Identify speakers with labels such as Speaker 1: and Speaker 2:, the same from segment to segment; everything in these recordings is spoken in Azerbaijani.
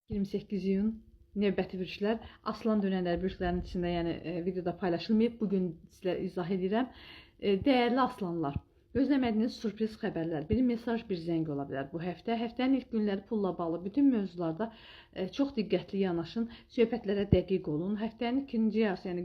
Speaker 1: 28 iyun növbəti bürclər. Aslan dönənlər bürclərin içində, yəni videoda paylaşılmayıb. Bugün sizə izah edirəm. Dəyərli aslanlar, gözləmədiyiniz sürpriz xəbərlər, bir mesaj, bir zəng ola bilər bu həftə. Həftənin ilk günləri pulla bağlı bütün mövzularda çox diqqətli yanaşın, söhbətlərə dəqiq olun. Həftənin ikinci yarısı, yəni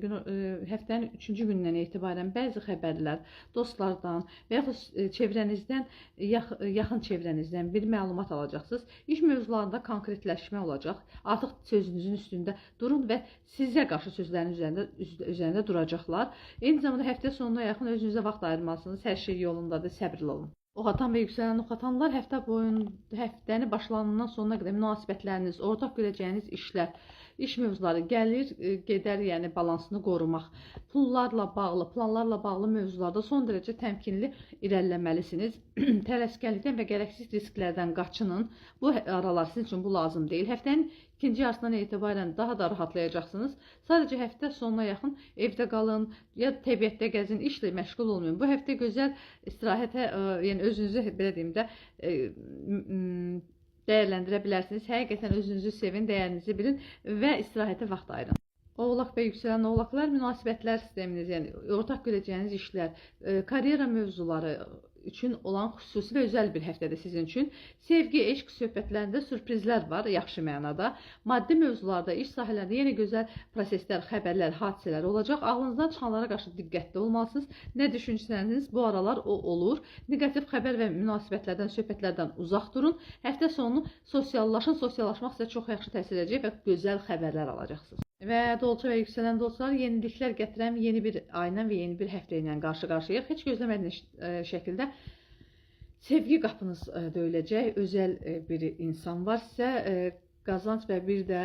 Speaker 1: həftənin 3-cü gündən etibarən bəzi xəbərlər dostlardan və yaxud çevrənizdən, yaxın çevrənizdən bir məlumat alacaqsınız. İş mövzularında konkretləşmə olacaq. Artıq sözünüzün üstündə durun və sizə qarşı sözlərin üzərində duracaqlar. Eyni zamanda həftə sonuna yaxın özünüzə vaxt ayırmalısınız. Hər şey yolundadır, səbirli olun. Oxatan və yüksələn oxatanlar həftəni başlanandan sonuna qədər münasibətləriniz, ortaq görəcəyiniz işlər, iş mövzuları, gəlir, gedər, yəni balansını qorumaq, pullarla bağlı, planlarla bağlı mövzularda son dərəcə təmkinli irəliləməlisiniz. Tələskənlikdən və gərəksiz risklərdən qaçının. Bu aralar sizin üçün bu lazım deyil. Həftənin ikinci yarısından etibarən daha da rahatlayacaqsınız. Sadəcə həftə sonuna yaxın evdə qalın, ya təbiətdə gəzin, işlə məşğul olmayın. Bu həftə gözəl istirahətə, yəni özünüzü belə deyim də, dəyərləndirə bilərsiniz. Həqiqətən özünüzü sevin, dəyərinizi bilin və istirahətə vaxt ayırın. Oğlaq və yüksələn oğlaqlar, münasibətlər sisteminiz, yəni ortaq görəcəyiniz işlər, karyera mövzuları üçün olan xüsusi və özəl bir həftədir sizin üçün. Sevgi, eşq söhbətlərində sürprizlər var, yaxşı mənada. Maddi mövzularda, iş sahələrində yenə gözəl proseslər, xəbərlər, hadisələr olacaq. Ağlınızdan çıxanlara qarşı diqqətli olmalısınız. Nə düşünsəniz bu aralar o olur. Negativ xəbər və münasibətlərdən, söhbətlərdən uzaq durun. Həftə sonu sosiallaşın. Sosiallaşmaq sizə çox yaxşı təsir edəcək və gözəl xəbərlər alacaqsınız. Və dolça və yüksələn dolçalar yeniliklər gətirən yeni bir ayla və yeni bir həftə ilə qarşı-qarşıyıq. Heç gözləmədiyiniz şəkildə sevgi qapınız döyüləcək. Özəl bir insan var sizə, qazanc və bir də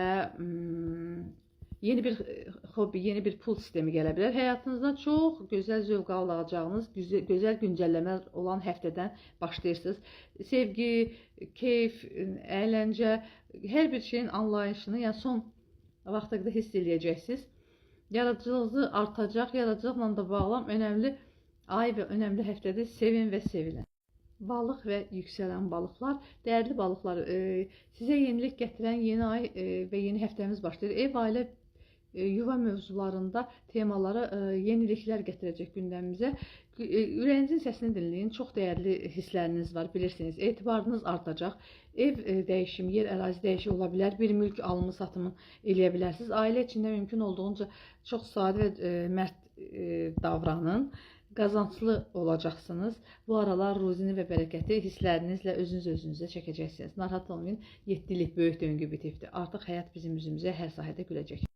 Speaker 1: yeni bir hobi, yeni bir pul sistemi gələ bilər. Həyatınızda çox gözəl zövq alacağınız, gözəl güncəlləmələr olan həftədən başlayırsınız. Sevgi, keyf, əyləncə, hər bir şeyin anlayışını, yəni son vaxtda hiss eləyəcəksiniz. Yaradıcılığınız artacaq, yaradıcılıqla da bağlı önəmli ay və önəmli həftədir. Sevin və sevilin. Balıq və yüksələn balıqlar, dəyərli balıqlar, sizə yenilik gətirən yeni ay və yeni həftəmiz başlayır. Ev, ailə, yuva mövzularında temaları yeniliklər gətirəcək gündəmimizə. Ürəyinizin səsini dinləyin, çox dəyərli hissləriniz var, bilirsiniz, etibarınız artacaq. Ev dəyişimi, yer ərazi dəyişimi ola bilər, bir mülk alımı satımı eləyə bilərsiniz. Ailə içində mümkün olduğunca çox sadə və mərd davranın, qazanclı olacaqsınız. Bu aralar ruzini və bərəkəti hisslərinizlə özünüzə çəkəcəksiniz. Narahat olmayın, 7 illik böyük döngü bitibdir. Artıq həyat bizim üzümüzə hər sahədə güləcək.